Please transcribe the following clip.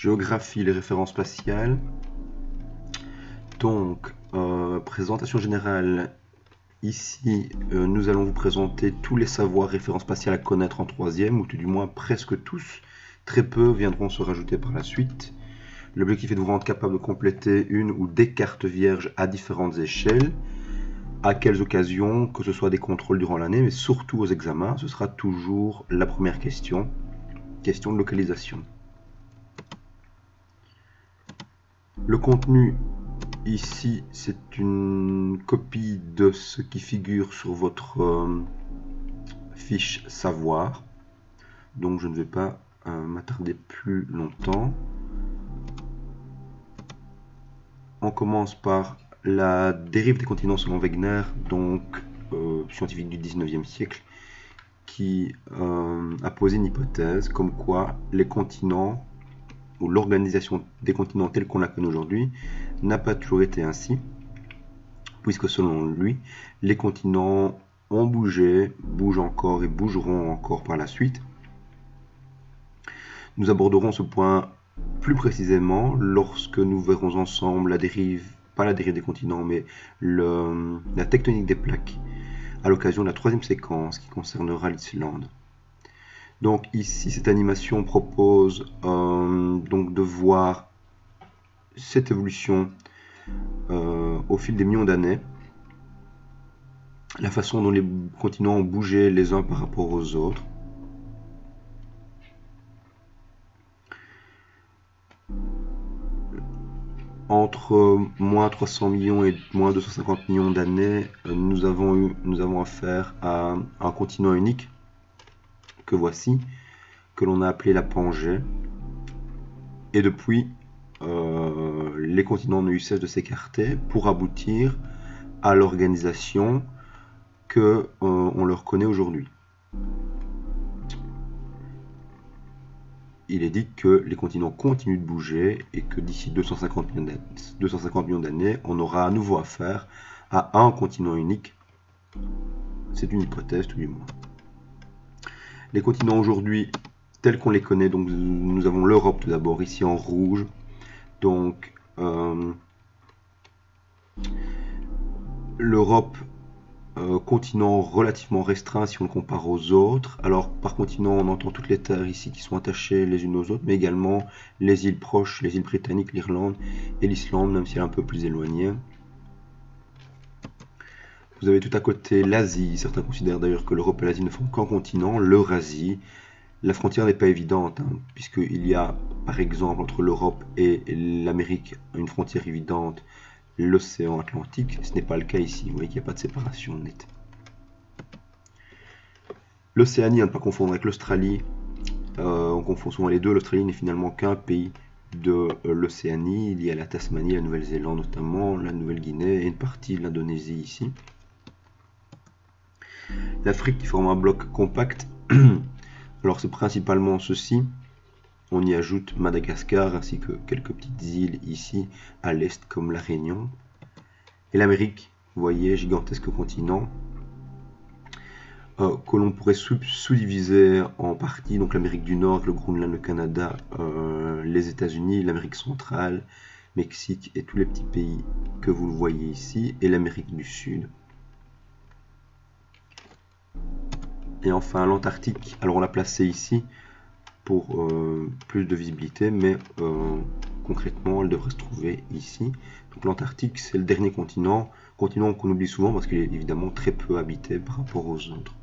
Géographie, les références spatiales. Donc, présentation générale. Ici, nous allons vous présenter tous les savoirs références spatiales à connaître en troisième, ou tout du moins presque tous. Très peu viendront se rajouter par la suite. L'objectif est de vous rendre capable de compléter une ou des cartes vierges à différentes échelles. À quelles occasions, que ce soit des contrôles durant l'année, mais surtout aux examens, ce sera toujours la première question. Question de localisation. Le contenu, ici, c'est une copie de ce qui figure sur votre fiche savoir. Donc je ne vais pas m'attarder plus longtemps. On commence par la dérive des continents selon Wegener, donc scientifique du 19e siècle, qui a posé une hypothèse comme quoi les continents, ou l'organisation des continents telle qu'on la connaît aujourd'hui, n'a pas toujours été ainsi, puisque selon lui, les continents ont bougé, bougent encore et bougeront encore par la suite. Nous aborderons ce point plus précisément lorsque nous verrons ensemble la dérive, pas la dérive des continents, mais la tectonique des plaques, à l'occasion de la troisième séquence qui concernera l'Islande. Donc ici, cette animation propose donc de voir cette évolution au fil des millions d'années, la façon dont les continents ont bougé les uns par rapport aux autres. Entre moins 300 millions et moins 250 millions d'années, nous avons affaire à un continent unique, que voici, que l'on a appelé la Pangée. Et depuis, les continents n'ont eu cesse de s'écarter pour aboutir à l'organisation que on leur connaît aujourd'hui. Il est dit que les continents continuent de bouger et que d'ici 250 millions d'années, on aura à nouveau affaire à un continent unique. C'est une hypothèse tout du moins. Les continents aujourd'hui, tels qu'on les connaît, donc nous avons l'Europe tout d'abord, ici en rouge. Donc l'Europe, continent relativement restreint si on le compare aux autres. Alors par continent, on entend toutes les terres ici qui sont attachées les unes aux autres, mais également les îles proches, les îles britanniques, l'Irlande et l'Islande, même si elle est un peu plus éloignée. Vous avez tout à côté l'Asie. Certains considèrent d'ailleurs que l'Europe et l'Asie ne font qu'un continent, l'Eurasie. La frontière n'est pas évidente, puisqu'il y a par exemple entre l'Europe et l'Amérique une frontière évidente, l'océan Atlantique. Ce n'est pas le cas ici, vous voyez qu'il n'y a pas de séparation nette. L'Océanie, à ne pas confondre avec l'Australie, on confond souvent les deux. L'Australie n'est finalement qu'un pays de l'Océanie. Il y a la Tasmanie, la Nouvelle-Zélande notamment, la Nouvelle-Guinée et une partie de l'Indonésie ici. L'Afrique qui forme un bloc compact. Alors c'est principalement ceci. On y ajoute Madagascar ainsi que quelques petites îles ici à l'est comme la Réunion. Et l'Amérique, vous voyez, gigantesque continent que l'on pourrait sous-diviser en parties. Donc l'Amérique du Nord, le Groenland, le Canada, les États-Unis, l'Amérique centrale, Mexique et tous les petits pays que vous voyez ici, et l'Amérique du Sud. Et enfin l'Antarctique, alors on l'a placé ici pour plus de visibilité, mais concrètement elle devrait se trouver ici. Donc l'Antarctique c'est le dernier continent qu'on oublie souvent parce qu'il est évidemment très peu habité par rapport aux autres.